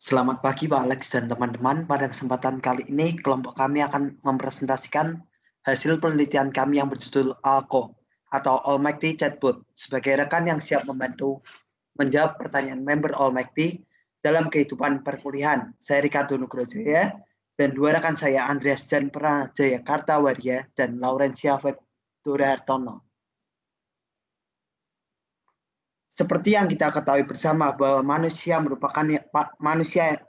Selamat pagi Pak Alex dan teman-teman. Pada kesempatan kali ini, kelompok kami akan mempresentasikan hasil penelitian kami yang berjudul ALCO atau Almighty Chatbot sebagai rekan yang siap membantu menjawab pertanyaan member Almighty dalam kehidupan perkuliahan. Saya Ricardo Nugrojaya dan dua rekan saya Andreas Jan Pranajaya Kartawarya dan Laurencia Victoria Hartono. Seperti yang kita ketahui bersama bahwa manusia merupakan manusia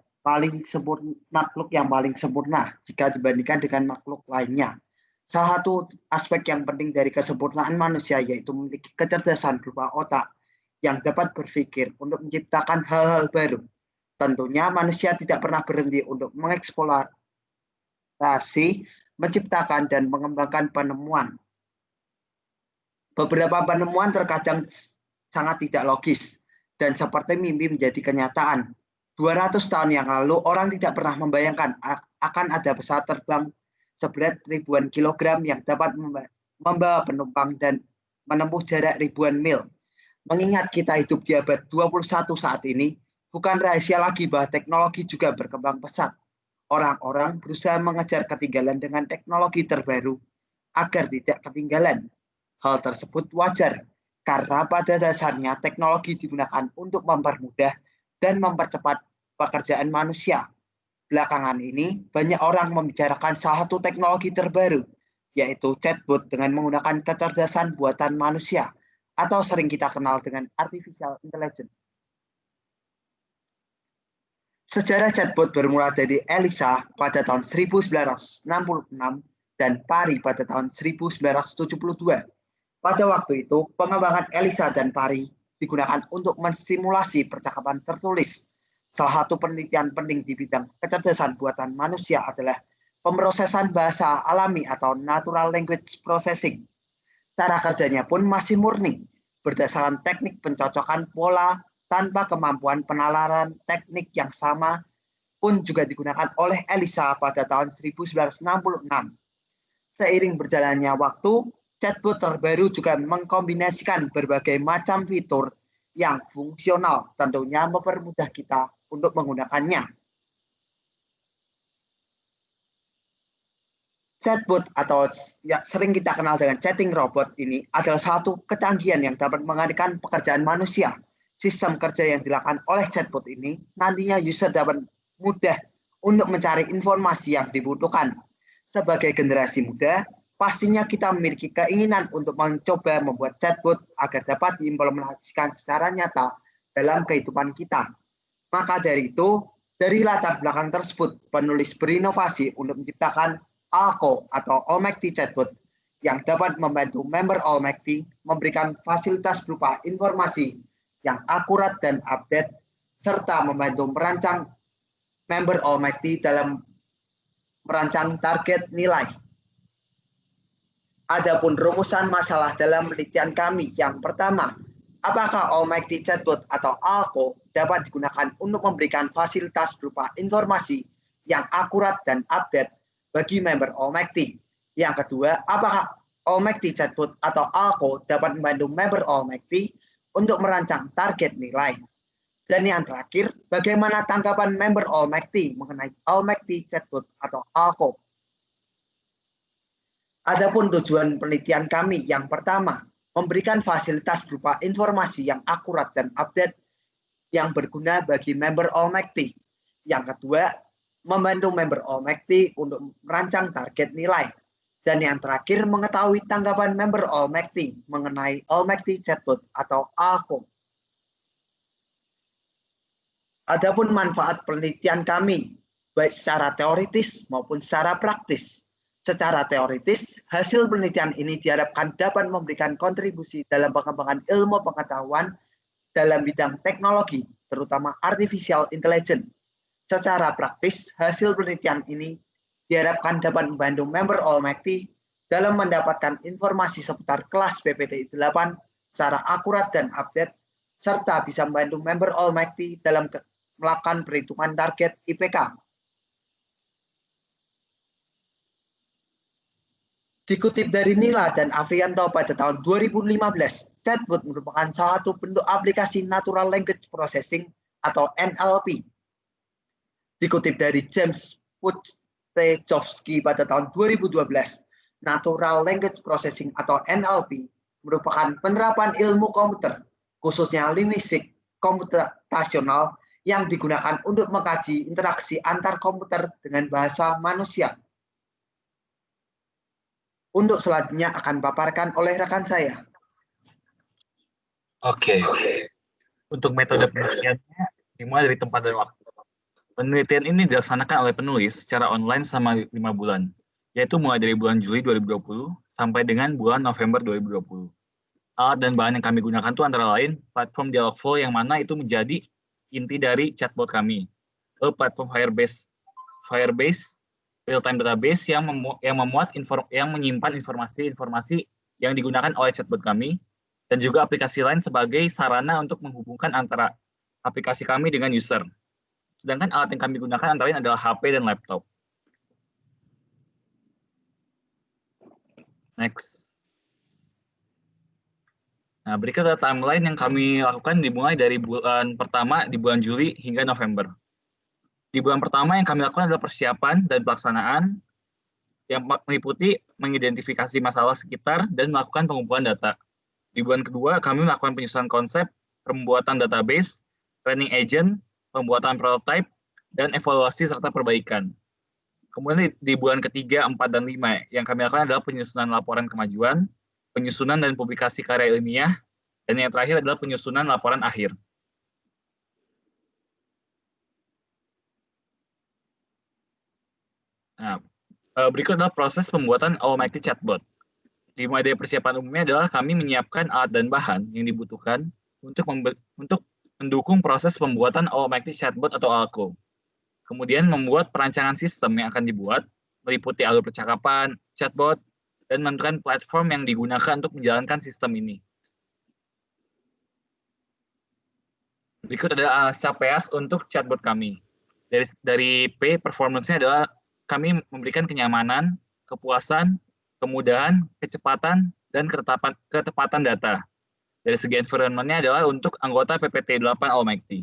makhluk yang paling sempurna jika dibandingkan dengan makhluk lainnya. Salah satu aspek yang penting dari kesempurnaan manusia yaitu memiliki kecerdasan berupa otak yang dapat berpikir untuk menciptakan hal-hal baru. Tentunya manusia tidak pernah berhenti untuk mengeksplorasi, menciptakan, dan mengembangkan penemuan. Beberapa penemuan terkadang sangat tidak logis dan seperti mimpi menjadi kenyataan. 200 tahun yang lalu, orang tidak pernah membayangkan akan ada pesawat terbang seberat ribuan kilogram yang dapat membawa penumpang dan menempuh jarak ribuan mil. Mengingat kita hidup di abad 21 saat ini, bukan rahasia lagi bahwa teknologi juga berkembang pesat. Orang-orang berusaha mengejar ketinggalan dengan teknologi terbaru agar tidak ketinggalan. Hal tersebut wajar karena pada dasarnya teknologi digunakan untuk mempermudah dan mempercepat pekerjaan manusia. Belakangan ini, banyak orang membicarakan salah satu teknologi terbaru, yaitu chatbot dengan menggunakan kecerdasan buatan manusia, atau sering kita kenal dengan artificial intelligence. Sejarah chatbot bermula dari Elisa pada tahun 1966 dan Pari pada tahun 1972. Pada waktu itu, pengembangan Elisa dan Pari digunakan untuk menstimulasi percakapan tertulis. Salah satu penelitian penting di bidang kecerdasan buatan manusia adalah pemrosesan bahasa alami atau natural language processing. Cara kerjanya pun masih murni, berdasarkan teknik pencocokan pola tanpa kemampuan penalaran teknik yang sama pun juga digunakan oleh Elisa pada tahun 1966. Seiring berjalannya waktu, chatbot terbaru juga mengkombinasikan berbagai macam fitur yang fungsional, tentunya mempermudah kita untuk menggunakannya. Chatbot atau yang sering kita kenal dengan chatting robot ini adalah satu kecanggihan yang dapat menggantikan pekerjaan manusia. Sistem kerja yang dilakukan oleh chatbot ini nantinya user dapat mudah untuk mencari informasi yang dibutuhkan. Sebagai generasi muda, pastinya kita memiliki keinginan untuk mencoba membuat chatbot agar dapat diimplementasikan secara nyata dalam kehidupan kita. Maka dari itu, dari latar belakang tersebut, penulis berinovasi untuk menciptakan ALCO atau Almighty Chatbot yang dapat membantu member Almighty memberikan fasilitas berupa informasi yang akurat dan update, serta membantu merancang member Almighty dalam merancang target nilai. Adapun rumusan masalah dalam penelitian kami, yang pertama, apakah Almighty Chatbot atau ALCO dapat digunakan untuk memberikan fasilitas berupa informasi yang akurat dan update bagi member Almighty? Yang kedua, apakah Almighty Chatbot atau ALCO dapat membantu member Almighty untuk merancang target nilai? Dan yang terakhir, bagaimana tanggapan member Almighty mengenai Almighty Chatbot atau ALCO? Adapun tujuan penelitian kami, yang pertama, memberikan fasilitas berupa informasi yang akurat dan update yang berguna bagi member Almighty. Yang kedua, membantu member Almighty untuk merancang target nilai. Dan yang terakhir, mengetahui tanggapan member Almighty mengenai Almighty Chatbot atau ALCO. Adapun manfaat penelitian kami, baik secara teoritis maupun secara praktis. Secara teoritis, hasil penelitian ini diharapkan dapat memberikan kontribusi dalam pengembangan ilmu pengetahuan dalam bidang teknologi, terutama artificial intelligence. Secara praktis, hasil penelitian ini diharapkan dapat membantu member Almighty dalam mendapatkan informasi seputar kelas PPTI 8 secara akurat dan update, serta bisa membantu member Almighty dalam melakukan perhitungan target IPK. Dikutip dari Nila dan Afrianto pada tahun 2015, chatbot merupakan salah satu bentuk aplikasi natural language processing atau NLP. Dikutip dari James Pustejovsky pada tahun 2012, Natural Language Processing atau NLP merupakan penerapan ilmu komputer, khususnya linguistik komputasional yang digunakan untuk mengkaji interaksi antar komputer dengan bahasa manusia. Untuk selanjutnya akan paparkan oleh rekan saya. Oke. Untuk metode penelitiannya dimulai dari tempat dan waktu. Penelitian ini dilaksanakan oleh penulis secara online selama 5 bulan, yaitu mulai dari bulan Juli 2020 sampai dengan bulan November 2020. Alat dan bahan yang kami gunakan itu antara lain platform Dialogflow yang mana itu menjadi inti dari chatbot kami. Lalu platform Firebase real-time database yang menyimpan informasi-informasi yang digunakan oleh chatbot kami, dan juga aplikasi lain sebagai sarana untuk menghubungkan antara aplikasi kami dengan user. Sedangkan alat yang kami gunakan antara lain adalah HP dan laptop. Next. Nah, berikut adalah timeline yang kami lakukan dimulai dari bulan pertama di bulan Juli hingga November. Di bulan pertama yang kami lakukan adalah persiapan dan pelaksanaan yang meliputi mengidentifikasi masalah sekitar dan melakukan pengumpulan data. Di bulan kedua, kami melakukan penyusunan konsep, pembuatan database, training agent, pembuatan prototype, dan evaluasi serta perbaikan. Kemudian di bulan ketiga, 4, dan 5 yang kami lakukan adalah penyusunan laporan kemajuan, penyusunan dan publikasi karya ilmiah, dan yang terakhir adalah penyusunan laporan akhir. Nah, berikut adalah proses pembuatan Almighty Chatbot. Dimulai dari persiapan umumnya adalah kami menyiapkan alat dan bahan yang dibutuhkan untuk mendukung proses pembuatan Almighty Chatbot atau ALCO. Kemudian membuat perancangan sistem yang akan dibuat, meliputi alur percakapan, chatbot, dan menentukan platform yang digunakan untuk menjalankan sistem ini. Berikut adalah CPS untuk chatbot kami. Dari P, performance-nya adalah kami memberikan kenyamanan, kepuasan, kemudahan, kecepatan, dan ketepatan data. Dari segi environment-nya adalah untuk anggota PPT-8 Almighty.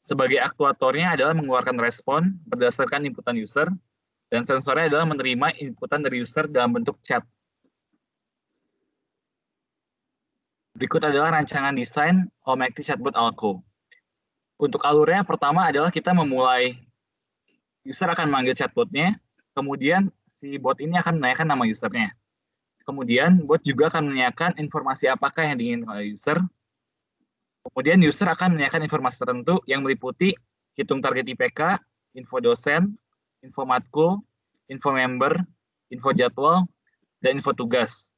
Sebagai aktuatornya adalah mengeluarkan respon berdasarkan inputan user, dan sensornya adalah menerima inputan dari user dalam bentuk chat. Berikut adalah rancangan desain Almighty Chatbot ALCO. Untuk alurnya, pertama adalah kita memulai, user akan memanggil chatbotnya, kemudian si bot ini akan menanyakan nama usernya. Kemudian bot juga akan menanyakan informasi apakah yang diinginkan oleh user. Kemudian user akan menanyakan informasi tertentu yang meliputi hitung target IPK, info dosen, info matkul, info member, info jadwal, dan info tugas.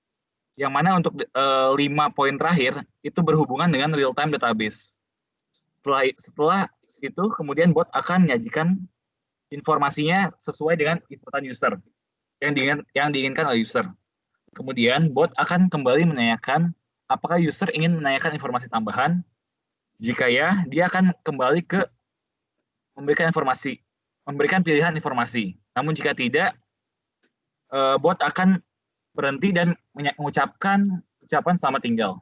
Yang mana untuk 5 poin terakhir itu berhubungan dengan real-time database. Setelah itu, kemudian bot akan menyajikan informasinya sesuai dengan inputan user yang diinginkan oleh user. Kemudian bot akan kembali menanyakan apakah user ingin menanyakan informasi tambahan. Jika ya, dia akan kembali ke memberikan pilihan informasi. Namun jika tidak, bot akan berhenti dan mengucapkan ucapan selamat tinggal.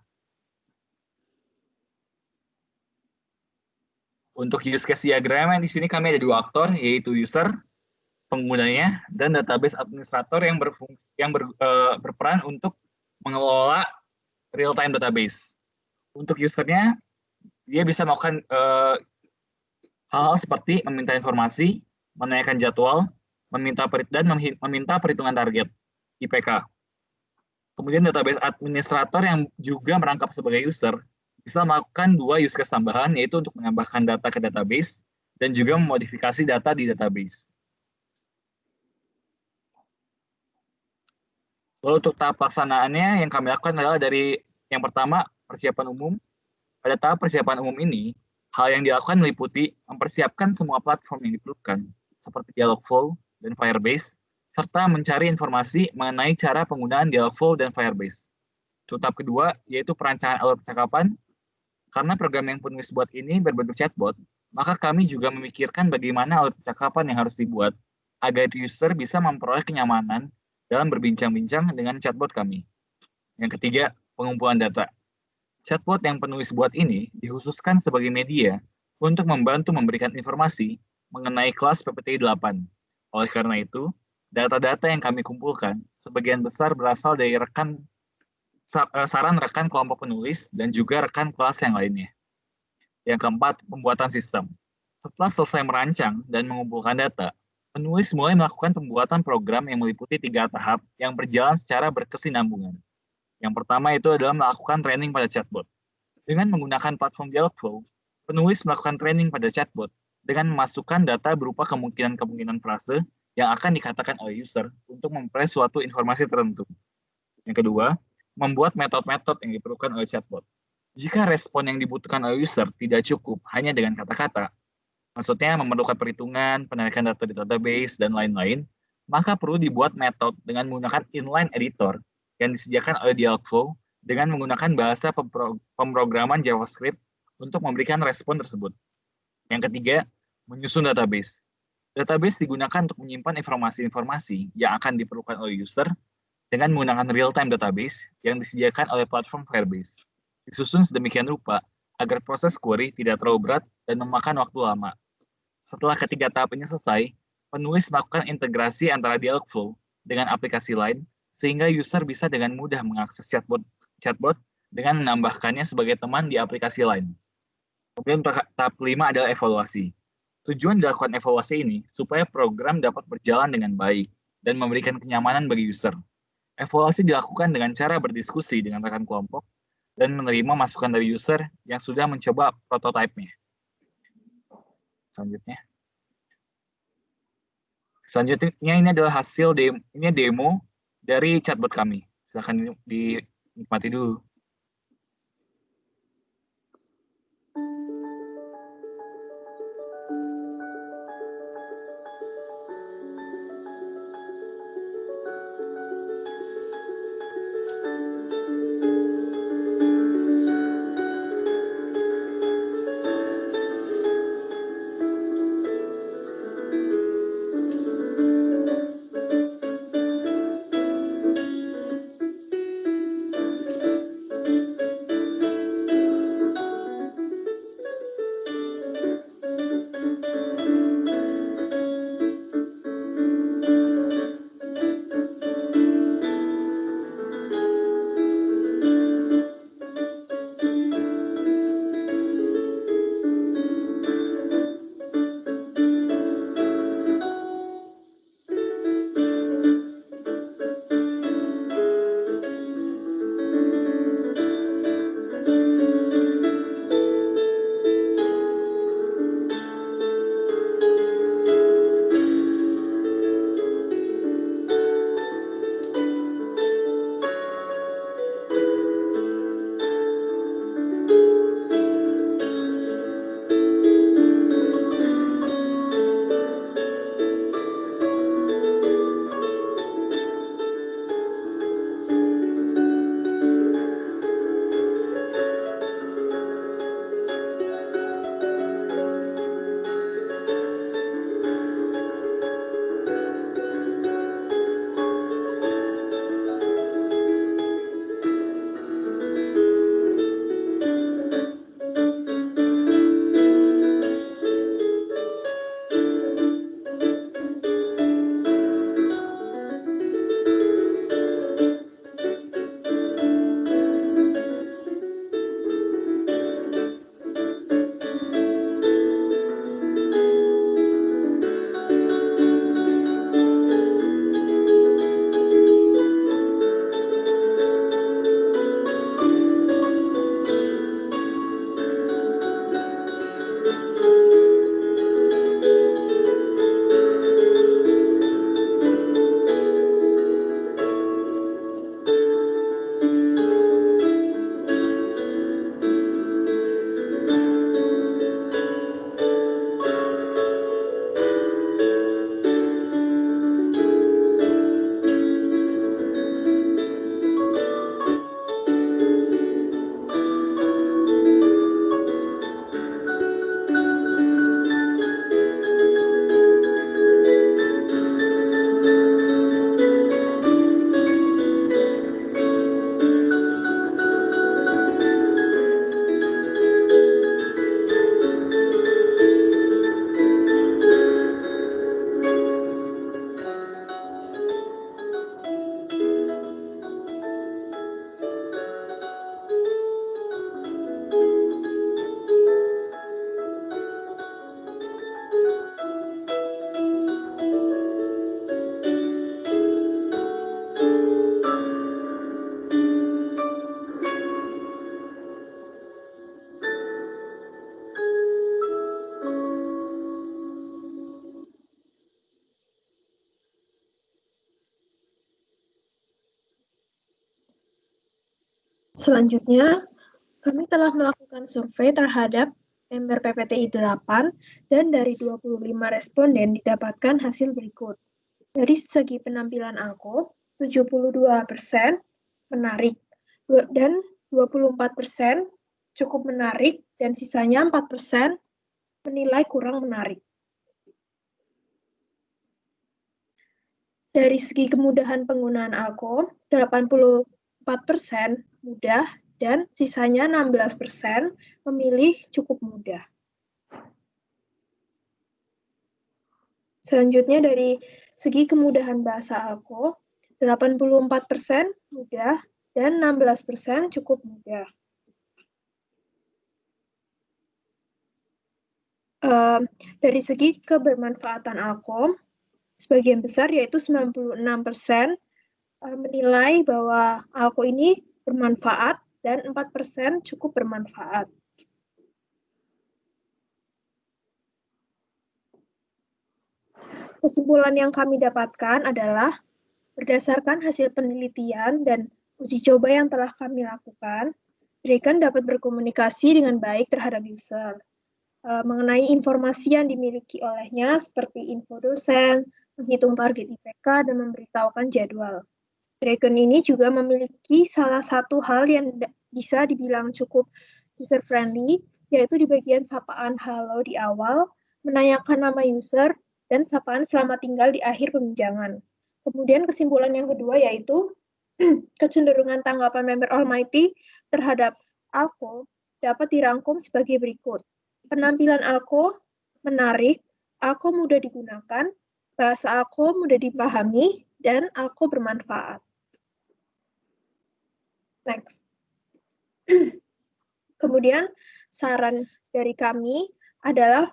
Untuk use case diagram di sini kami ada 2 aktor, yaitu user, penggunanya, dan database administrator yang berperan untuk mengelola real-time database. Untuk usernya, dia bisa melakukan hal-hal seperti meminta informasi, menanyakan jadwal, meminta perhitungan target IPK. Kemudian database administrator yang juga merangkap sebagai user bisa melakukan 2 use case tambahan, yaitu untuk menambahkan data ke database dan juga memodifikasi data di database. Lalu untuk tahap pelaksanaannya yang kami lakukan adalah dari yang pertama persiapan umum. Pada tahap persiapan umum ini, hal yang dilakukan meliputi mempersiapkan semua platform yang diperlukan, seperti Dialogflow dan Firebase, serta mencari informasi mengenai cara penggunaan Dialogflow dan Firebase. Tahap kedua, yaitu perancangan alur percakapan. Karena program yang penulis buat ini berbentuk chatbot, maka kami juga memikirkan bagaimana alur percakapan yang harus dibuat agar user bisa memperoleh kenyamanan dalam berbincang-bincang dengan chatbot kami. Yang ketiga, pengumpulan data. Chatbot yang penulis buat ini dikhususkan sebagai media untuk membantu memberikan informasi mengenai kelas PPTI 8. Oleh karena itu, data-data yang kami kumpulkan sebagian besar berasal dari saran rekan kelompok penulis dan juga rekan kelas yang lainnya. Yang keempat, pembuatan sistem. Setelah selesai merancang dan mengumpulkan data, penulis mulai melakukan pembuatan program yang meliputi 3 tahap yang berjalan secara berkesinambungan. Yang pertama itu adalah melakukan training pada chatbot. Dengan menggunakan platform Dialogflow, penulis melakukan training pada chatbot dengan memasukkan data berupa kemungkinan-kemungkinan frase yang akan dikatakan oleh user untuk memperoleh suatu informasi tertentu. Yang kedua, membuat metode-metode yang diperlukan oleh chatbot. Jika respon yang dibutuhkan oleh user tidak cukup hanya dengan kata-kata, maksudnya memerlukan perhitungan, penarikan data di database, dan lain-lain, maka perlu dibuat metode dengan menggunakan inline editor yang disediakan oleh Dialogflow dengan menggunakan bahasa pemrograman JavaScript untuk memberikan respon tersebut. Yang ketiga, menyusun database. Database digunakan untuk menyimpan informasi-informasi yang akan diperlukan oleh user dengan menggunakan real-time database yang disediakan oleh platform Firebase. Disusun sedemikian rupa agar proses query tidak terlalu berat dan memakan waktu lama. Setelah ketiga tahap ini selesai, penulis melakukan integrasi antara Dialogflow dengan aplikasi lain sehingga user bisa dengan mudah mengakses chatbot dengan menambahkannya sebagai teman di aplikasi lain. Kemudian tahap kelima adalah evaluasi. Tujuan dilakukan evaluasi ini supaya program dapat berjalan dengan baik dan memberikan kenyamanan bagi user. Evaluasi dilakukan dengan cara berdiskusi dengan rekan kelompok dan menerima masukan dari user yang sudah mencoba prototipenya. Selanjutnya ini adalah hasil demo dari chatbot kami. Silakan dinikmati dulu. Selanjutnya, kami telah melakukan survei terhadap member PPTI 8 dan dari 25 responden didapatkan hasil berikut. Dari segi penampilan aku, 72% menarik dan 24% cukup menarik dan sisanya 4% menilai kurang menarik. Dari segi kemudahan penggunaan Alko, 84% mudah dan sisanya 16% memilih cukup mudah. Selanjutnya dari segi kemudahan bahasa Alko, 84% mudah dan 16% cukup mudah. Dari segi kebermanfaatan Alko, sebagian besar yaitu 96% menilai bahwa Alko ini bermanfaat dan 4% cukup bermanfaat. Kesimpulan yang kami dapatkan adalah berdasarkan hasil penelitian dan uji coba yang telah kami lakukan, Dragon dapat berkomunikasi dengan baik terhadap user. Mengenai informasi yang dimiliki olehnya seperti info dosen, menghitung target IPK, dan memberitahukan jadwal. Dragon ini juga memiliki salah satu hal yang bisa dibilang cukup user-friendly, yaitu di bagian sapaan halo di awal, menanyakan nama user, dan sapaan selamat tinggal di akhir pembincangan. Kemudian kesimpulan yang kedua yaitu kecenderungan tanggapan member Almighty terhadap Alko dapat dirangkum sebagai berikut. Penampilan Alko menarik, Alko mudah digunakan, bahasa Alko mudah dipahami, dan Alko bermanfaat. Next. Kemudian saran dari kami adalah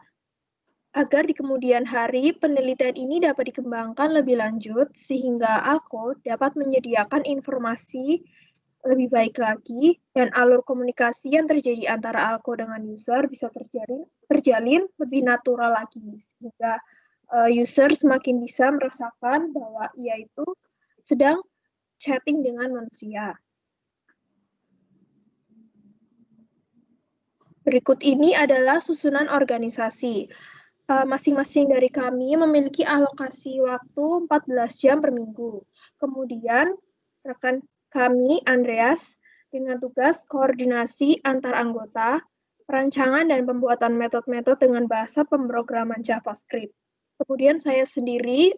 agar di kemudian hari penelitian ini dapat dikembangkan lebih lanjut sehingga Alko dapat menyediakan informasi lebih baik lagi dan alur komunikasi yang terjadi antara Alko dengan user bisa terjalin lebih natural lagi sehingga user semakin bisa merasakan bahwa ia itu sedang chatting dengan manusia. Berikut ini adalah susunan organisasi. Masing-masing dari kami memiliki alokasi waktu 14 jam per minggu. Kemudian, rekan kami, Andreas, dengan tugas koordinasi antar anggota, perancangan dan pembuatan metode-metode dengan bahasa pemrograman JavaScript. Kemudian saya sendiri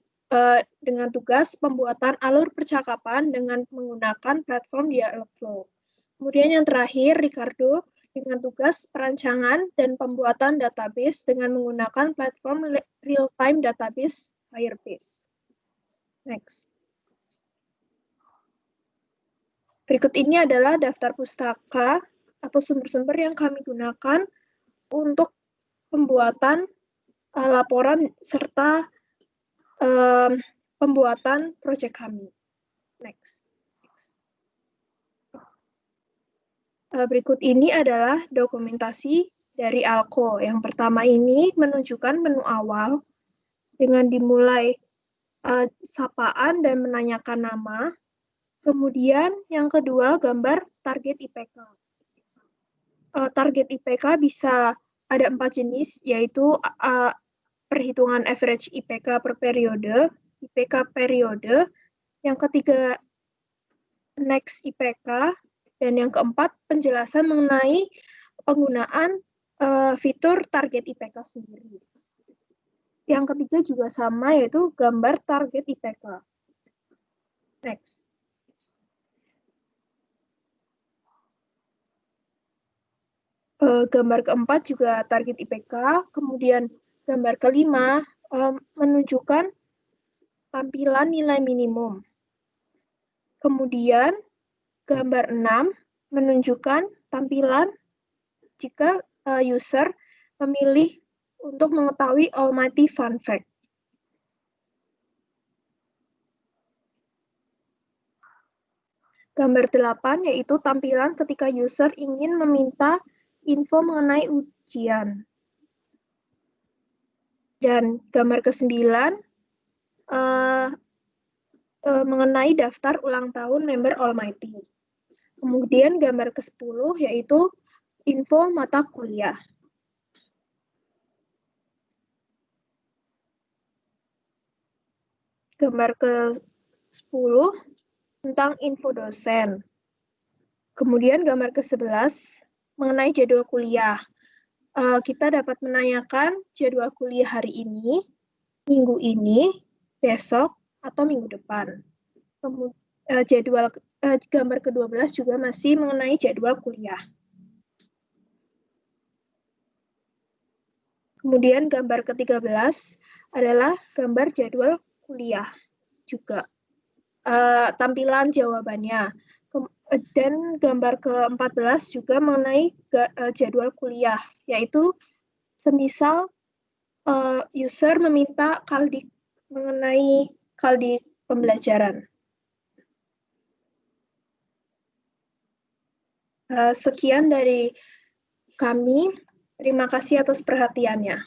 dengan tugas pembuatan alur percakapan dengan menggunakan platform Dialogflow. Kemudian yang terakhir, Ricardo, dengan tugas perancangan dan pembuatan database dengan menggunakan platform real-time database Firebase. Next. Berikut ini adalah daftar pustaka atau sumber-sumber yang kami gunakan untuk pembuatan laporan serta pembuatan proyek kami. Next. Berikut ini adalah dokumentasi dari Alko. Yang pertama ini menunjukkan menu awal dengan dimulai sapaan dan menanyakan nama. Kemudian yang kedua gambar target IPK. Target IPK bisa ada 4 jenis, yaitu perhitungan average IPK per periode, IPK periode, yang ketiga next IPK, dan yang keempat, penjelasan mengenai penggunaan fitur target IPK sendiri. Yang ketiga juga sama, yaitu gambar target IPK. Next. Gambar keempat juga target IPK. Kemudian gambar kelima menunjukkan tampilan nilai minimum. Kemudian gambar 6 menunjukkan tampilan jika user memilih untuk mengetahui Almighty Fun Fact. Gambar 8 yaitu tampilan ketika user ingin meminta info mengenai ujian. Dan gambar ke-9 mengenai daftar ulang tahun member Almighty. Kemudian gambar ke-10 yaitu info mata kuliah. Gambar ke-10 tentang info dosen. Kemudian gambar ke-11 mengenai jadwal kuliah. Kita dapat menanyakan jadwal kuliah hari ini, minggu ini, besok, atau minggu depan. Gambar ke-12 juga masih mengenai jadwal kuliah. Kemudian gambar ke-13 adalah gambar jadwal kuliah juga. Tampilan jawabannya. Dan gambar ke-14 juga mengenai jadwal kuliah, yaitu semisal user meminta mengenai kaldik pembelajaran. Sekian dari kami. Terima kasih atas perhatiannya.